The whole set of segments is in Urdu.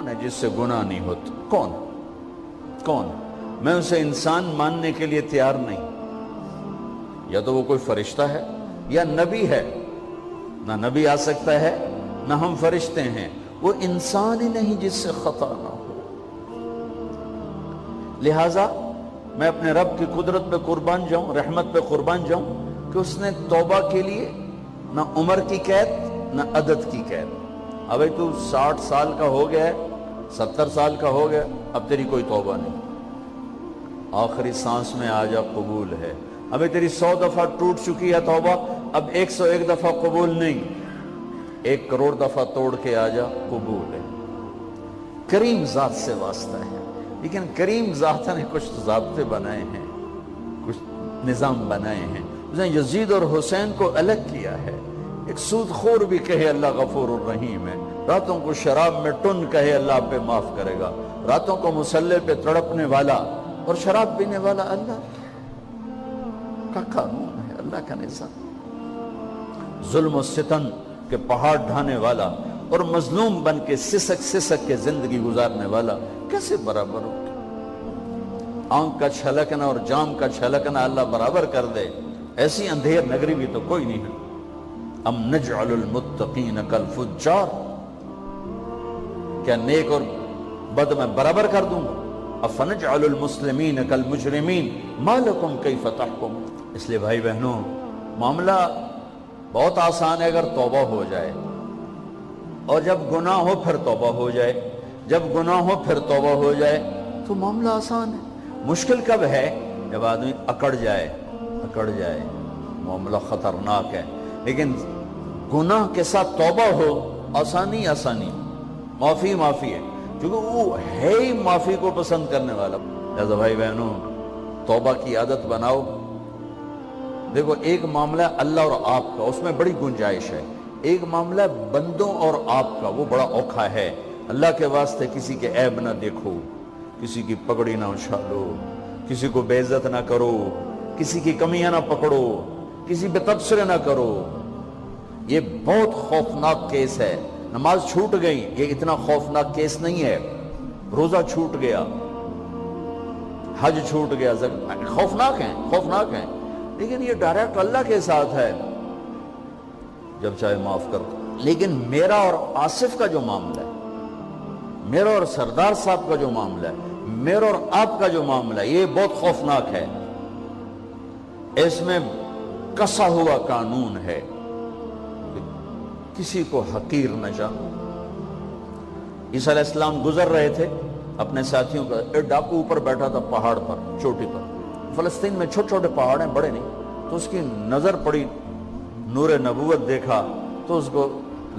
کون ہے جس سے گناہ نہیں ہوتا؟ کون؟ میں اسے انسان ماننے کے لیے تیار نہیں. یا تو وہ کوئی فرشتہ ہے یا نبی ہے. نہ نبی آ سکتا ہے نہ ہم فرشتے ہیں. وہ انسان ہی نہیں جس سے خطا نہ ہو. لہٰذا میں اپنے رب کی قدرت پہ قربان جاؤں, رحمت پہ قربان جاؤں کہ اس نے توبہ کے لیے نہ عمر کی قید نہ عدد کی قید. ابھی تو 60 سال کا ہو گیا ہے, 70 سال کا ہو گیا, اب تیری کوئی توبہ نہیں. آخری سانس میں آ جا, قبول ہے. ابھی تیری 100 دفعہ ٹوٹ چکی ہے توبہ, اب 101 دفعہ قبول نہیں, 1 کروڑ دفعہ توڑ کے آ جا, قبول ہے. کریم ذات سے واسطہ ہے. لیکن کریم ذات نے کچھ ضابطے بنائے ہیں, کچھ نظام بنائے ہیں. اس نے یزید اور حسین کو الگ کیا ہے. ایک سود خور بھی کہے اللہ غفور الرحیم ہے, راتوں کو شراب میں ٹن کہے اللہ پہ معاف کرے گا, راتوں کو مصلی پہ تڑپنے والا اور شراب پینے والا اللہ کا قانون ہے, اللہ کا نظام. ظلم و ستم کے پہاڑ ڈھانے والا اور مظلوم بن کے سسک کے زندگی گزارنے والا کیسے برابر ہو؟ آنکھ کا چھلکنا اور جام کا چھلکنا اللہ برابر کر دے, ایسی اندھیر نگری بھی تو کوئی نہیں ہے. ام نجعل المتقین کالفجار, کیا نیک اور بد میں برابر کر دوں گا؟ افنجعل المسلمین کالمجرمین ما لکم کیف تحکمون. اس لیے بھائی بہنوں, معاملہ بہت آسان ہے اگر توبہ ہو جائے, اور جب گناہ ہو پھر توبہ ہو جائے, جب گناہ ہو پھر توبہ ہو جائے تو معاملہ آسان ہے. مشکل کب ہے؟ جب آدمی اکڑ جائے, معاملہ خطرناک ہے. لیکن گناہ کے ساتھ توبہ ہو, آسانی, معافی ہے, کیونکہ وہ ہے ہی معافی کو پسند کرنے والا. لہذا بھائی بہنوں, توبہ کی عادت بناؤ. دیکھو, ایک معاملہ اللہ اور آپ کا, اس میں بڑی گنجائش ہے. ایک معاملہ بندوں اور آپ کا, وہ بڑا اوکھا ہے. اللہ کے واسطے کسی کے عیب نہ دیکھو, کسی کی پگڑی نہ اچھالو, کسی کو بے عزت نہ کرو, کسی کی کمیاں نہ پکڑو, کسی پہ تبصرے نہ کرو. یہ بہت خوفناک کیس ہے. نماز چھوٹ گئی, یہ اتنا خوفناک کیس نہیں ہے. روزہ چھوٹ گیا, حج چھوٹ گیا, خوفناک ہیں, لیکن یہ ڈائریکٹ اللہ کے ساتھ ہے, جب چاہے معاف کر دو. لیکن میرا اور آصف کا جو معاملہ ہے, میرا اور سردار صاحب کا جو معاملہ ہے, میرا اور آپ کا جو معاملہ ہے, یہ بہت خوفناک ہے. اس میں کسا ہوا قانون ہے, کسی کو حقیر نہ جانو. عیسیٰ علیہ السلام گزر رہے تھے اپنے ساتھیوں کا, ایک ڈاکو اوپر بیٹھا تھا پہاڑ پر, چوٹی پر. فلسطین میں چھوٹے چھوٹے پہاڑ ہیں, بڑے نہیں. تو اس کی نظر پڑی, نور نبوت دیکھا تو اس کو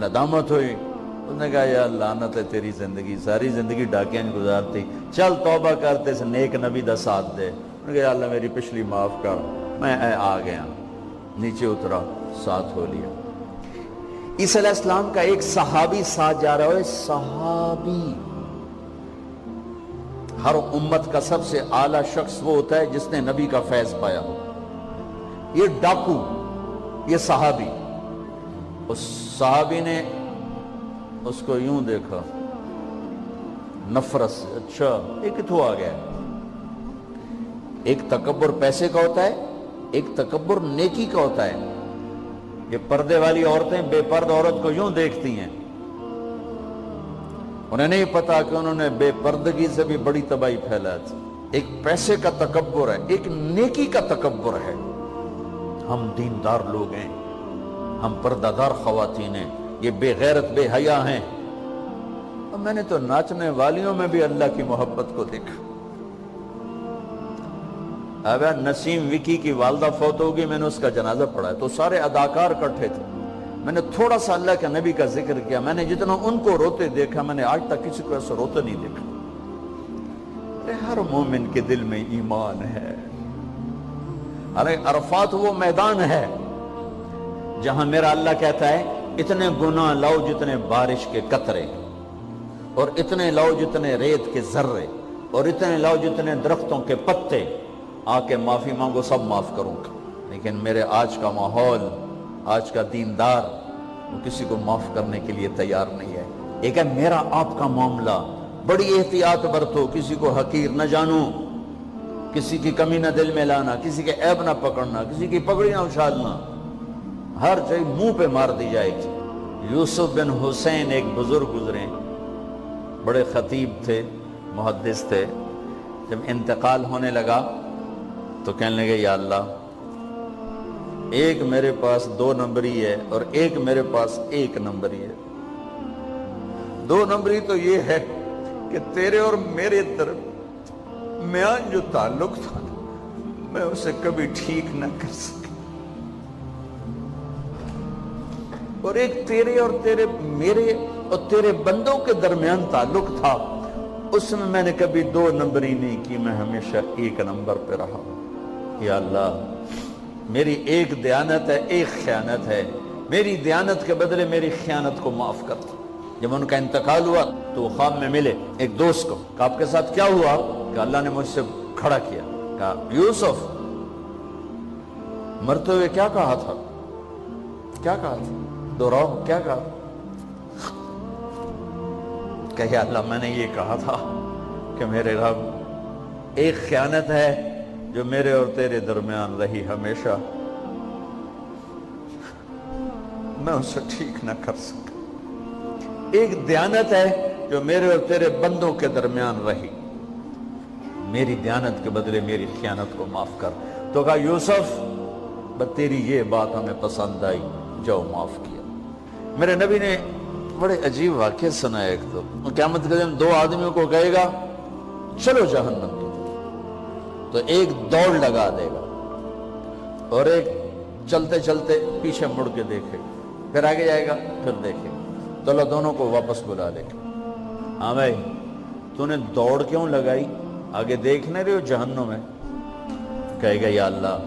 ندامت ہوئی. اس نے کہا یا لعنت ہے تیری زندگی, ساری زندگی ڈاکیاں گزارتی, چل توبہ کرتے سے نیک نبی دا ساتھ دے. انہوں نے کہا یا اللہ میری پچھلی معاف کر, میں آ گیا. نیچے اترا, ساتھ ہو لیا. عیسیٰ علیہ السلام کا ایک صحابی ساتھ جا رہا ہے. صحابی, ہر امت کا سب سے اعلیٰ شخص وہ ہوتا ہے جس نے نبی کا فیض پایا ہو. یہ ڈاکو, یہ صحابی. اس صحابی نے اس کو یوں دیکھا, نفرت سے, اچھا یہ کتوں آ گیا. ایک تکبر پیسے کا ہوتا ہے, ایک تکبر نیکی کا ہوتا ہے. یہ پردے والی عورتیں بے پرد عورت کو یوں دیکھتی ہیں, انہیں نہیں پتا کہ انہوں نے بے پردگی سے بھی بڑی تباہی پھیلا تھی. ایک پیسے کا تکبر ہے, ایک نیکی کا تکبر ہے. ہم دیندار لوگ ہیں, ہم پردہ دار خواتین ہیں, یہ بے غیرت بے حیا ہیں. اور میں نے تو ناچنے والیوں میں بھی اللہ کی محبت کو دیکھا. اب نسیم وکی کی والدہ فوت ہوگی, میں نے اس کا جنازہ پڑھا ہے, تو سارے اداکار اکٹھے تھے. میں نے تھوڑا سا اللہ کے نبی کا ذکر کیا. میں نے جتنا ان کو روتے دیکھا, میں نے آج تک کسی کو ایسا روتے نہیں دیکھا. ہر مومن کے دل میں ایمان ہے. ارے عرفات وہ میدان ہے جہاں میرا اللہ کہتا ہے اتنے گناہ لاؤ جتنے بارش کے قطرے, اور اتنے لاؤ جتنے ریت کے ذرے, اور اتنے لاؤ جتنے درختوں کے پتے, آ کے معافی مانگو, سب معاف کروں گا. لیکن میرے آج کا ماحول, آج کا دیندار, وہ کسی کو معاف کرنے کے لیے تیار نہیں ہے. ایک ہے میرا آپ کا معاملہ، بڑی احتیاط برتو، کسی کو حقیر نہ جانو، کسی کی کمی نہ دل میں لانا، کسی کے عیب نہ پکڑنا، کسی کی پگڑی نہ اچھالنا، ہر چیز منہ پہ مار دی جائے گی۔ یوسف بن حسین ایک بزرگ گزرے، بڑے خطیب تھے، محدث تھے، جب انتقال ہونے لگا تو کہنے لگے یا اللہ، ایک میرے پاس 2 نمبری ہے اور ایک میرے پاس 1 نمبری ہے۔ 2 نمبری تو یہ ہے کہ تیرے اور میرے درمیان جو تعلق تھا میں اسے کبھی ٹھیک نہ کر سکا، اور ایک تیرے اور میرے اور تیرے بندوں کے درمیان تعلق تھا، اس میں میں نے کبھی 2 نمبری نہیں کی، میں ہمیشہ 1 نمبر پہ رہا۔ یا اللہ، میری ایک دیانت ہے، ایک خیانت ہے، میری دیانت کے بدلے میری خیانت کو معاف کر دو۔ جب ان کا انتقال ہوا تو وہ خواب میں ملے ایک دوست کو، کہ آپ کے ساتھ کیا ہوا؟ کہ اللہ نے مجھ سے کھڑا کیا، کہا یوسف مرتے ہوئے کیا کہا تھا؟ کیا کہا تھا؟ دوہراؤ، کیا کہا؟ کہ یا اللہ، میں نے یہ کہا تھا کہ میرے رب، ایک خیانت ہے جو میرے اور تیرے درمیان رہی ہمیشہ، میں اسے ٹھیک نہ کر سکا۔ ایک دیانت ہے جو میرے اور تیرے بندوں کے درمیان رہی، میری دیانت کے بدلے میری خیانت کو معاف کر۔ تو کہا یوسف، بس تیری یہ بات ہمیں پسند آئی، جاؤ معاف کیا۔ میرے نبی نے بڑے عجیب واقعہ سنا ہے۔ ایک تو قیامت کے دن 2 آدمیوں کو کہے گا چلو جہنم کی طرف، تو ایک دوڑ لگا دے گا اور ایک چلتے چلتے پیچھے مڑ کے دیکھے، پھر آگے جائے گا، پھر دیکھے، تو اللہ دونوں کو واپس بلا لے گا۔ ہاں بھائی، تو نے دوڑ کیوں لگائی؟ آگے دیکھنے رہے ہو جہنم ہے؟ کہے گا یا اللہ،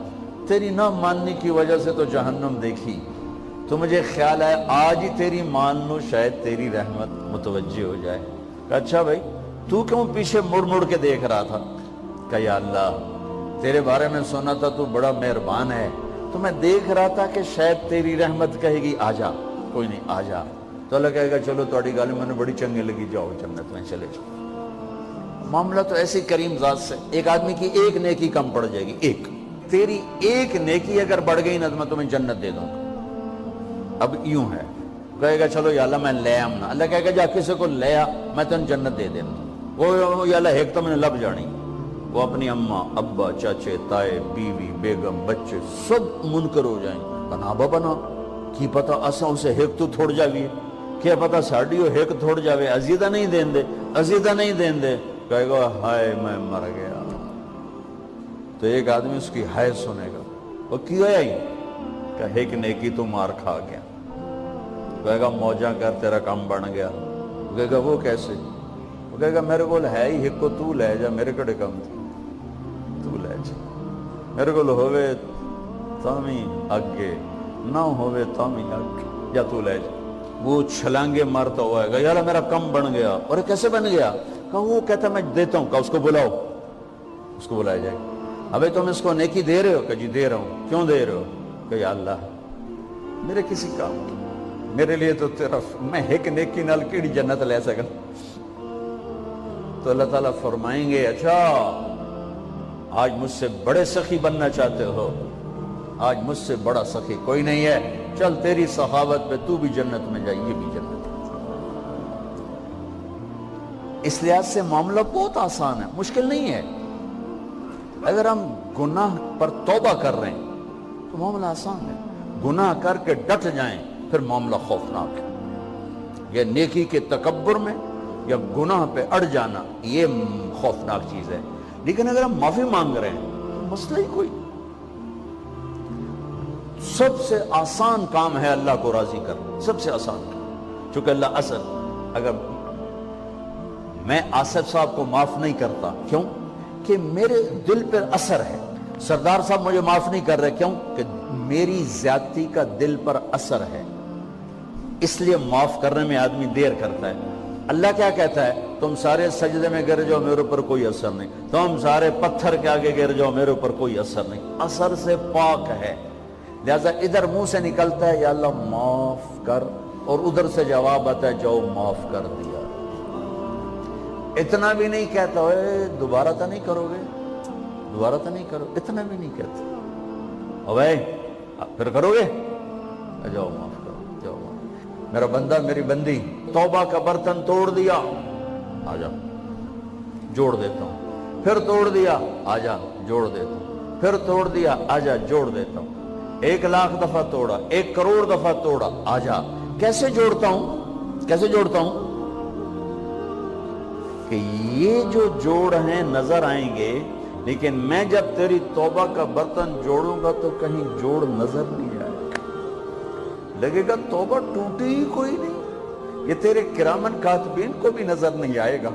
تیری نہ ماننے کی وجہ سے تو جہنم دیکھی، تو مجھے خیال ہے آج ہی تیری مان لوں، شاید تیری رحمت متوجہ ہو جائے۔ کہا اچھا بھائی، تو کیوں پیچھے مڑ مڑ کے دیکھ رہا تھا؟ کہ یا اللہ، تیرے بارے میں سنا تھا تو بڑا مہربان ہے، تو میں دیکھ رہا تھا کہ شاید تیری رحمت کہے گی آ جا۔ کوئی نہیں، آ جا۔ تو اللہ کہے گا چلو تھوڑی گالی میں نے بڑی چنگی لگی، جاؤ جنت میں چلے جاؤ۔ معاملہ تو ایسی کریم ذات سے، ایک آدمی کی ایک نیکی کم پڑ جائے گی، ایک تیری ایک نیکی اگر بڑھ گئی نا تو میں تمہیں جنت دے دوں گا۔ اب یوں ہے، کہے گا چلو یا اللہ میں لے آم نا، اللہ کہے گا جا کسی کو لے آ، میں تمہیں جنت دے دیں گا۔ وہ یا اللہ ایک تو میں نے لب جانی، وہ اپنی اماں، ابا، چاچے، تائے، بیوی، بیگم، بچے سب منکر ہو جائیں، بنا بنا کی پتہ اساں اسے ایک تو تھوڑ جاویے، کیا پتہ ساڑی ہو ایک تھوڑ جاوے، عزیدہ نہیں دین دے، عزیدہ نہیں دین دے۔ کہے گا ہائے میں مر گیا۔ تو ایک آدمی اس کی ہائے سنے گا، وہ کیوں آئی؟ کہ ایک نیکی تو مار کھا گیا۔ کہے گا موجہ کر، تیرا کام بن گیا۔ کہے گا وہ کیسے؟ وہ کہے گا میرے کو ہے ہی ایک کو، تو لے جا، میرے کڑے کم تھی، تو لے جا، میرے کو ہوئے تامی آگے، نہ ہوئے تامی آگے، یا تو لے جا۔ وہ چھلانگے مارتا ہوا ہے گا یا اللہ میرا کم بن گیا۔ اور کیسے بن گیا؟ کہ وہ کہتا میں دیتا ہوں، کہ اس کو بلاؤ، اس کو بلایا جائے گا۔ ابھی تم اس کو نیکی دے رہے ہو؟ کہ جی دے رہا ہوں۔ کیوں دے رہے ہو؟ کہ یا اللہ میرے کسی کام کی، میرے لیے تو تیرا، میں ایک نیکی نال کیڑی جنت لے سکا۔ تو اللہ تعالیٰ فرمائیں گے اچھا آج مجھ سے بڑے سخی بننا چاہتے ہو؟ آج مجھ سے بڑا سخی کوئی نہیں ہے، چل تیری سخاوت پہ تو بھی جنت میں جائے، یہ بھی جنت۔ اس لحاظ سے معاملہ بہت آسان ہے، مشکل نہیں ہے۔ اگر ہم گناہ پر توبہ کر رہے ہیں تو معاملہ آسان ہے، گناہ کر کے ڈٹ جائیں پھر معاملہ خوفناک ہے۔ یہ نیکی کے تکبر میں یا گناہ پہ اڑ جانا یہ خوفناک چیز ہے۔ لیکن اگر ہم معافی مانگ رہے ہیں تو مسئلہ ہی کوئی، سب سے آسان کام ہے اللہ کو راضی کرنا، سب سے آسان کام۔ چونکہ اللہ اصل، اگر میں آصف صاحب کو معاف نہیں کرتا، کیوں کہ میرے دل پر اثر ہے، سردار صاحب مجھے معاف نہیں کر رہے، کیوں کہ میری زیادتی کا دل پر اثر ہے، اس لیے معاف کرنے میں آدمی دیر کرتا ہے۔ اللہ کیا کہتا ہے؟ تم سارے سجدے میں گر جاؤ، میرے اوپر کوئی اثر نہیں، تم سارے پتھر کے آگے گر جاؤ، میرے اوپر کوئی اثر نہیں، اثر سے پاک ہے۔ لہذا ادھر منہ سے نکلتا ہے یا اللہ معاف کر، اور ادھر سے جواب آتا ہے جاؤ معاف کر دیا. اتنا بھی نہیں کہتا اے دوبارہ تو نہیں کرو گے, دوبارہ تو نہیں کرو, اتنا بھی نہیں کہتا. اوے پھر کرو گے, جاؤ معاف کرو, جاؤ معاف. میرا بندہ میری بندی توبہ کا برتن توڑ دیا, آ جا جوڑ دیتا ہوں. پھر توڑ دیا, آ جا جوڑ دیتا ہوں. پھر توڑ دیا, آ جا جوڑ دیتا ہوں. 1,00,000 دفعہ توڑا, 1 کروڑ دفعہ توڑا, آ جا. کیسے جوڑتا ہوں, کیسے جوڑتا ہوں کہ یہ جو جوڑ ہیں نظر آئیں گے, لیکن میں جب تیری توبہ کا برتن جوڑوں گا تو کہیں جوڑ نظر نہیں آئے گا, لگے گا توبہ ٹوٹی ہی کوئی نہیں. یہ تیرے کرامن کاتبین کو بھی نظر نہیں آئے گا.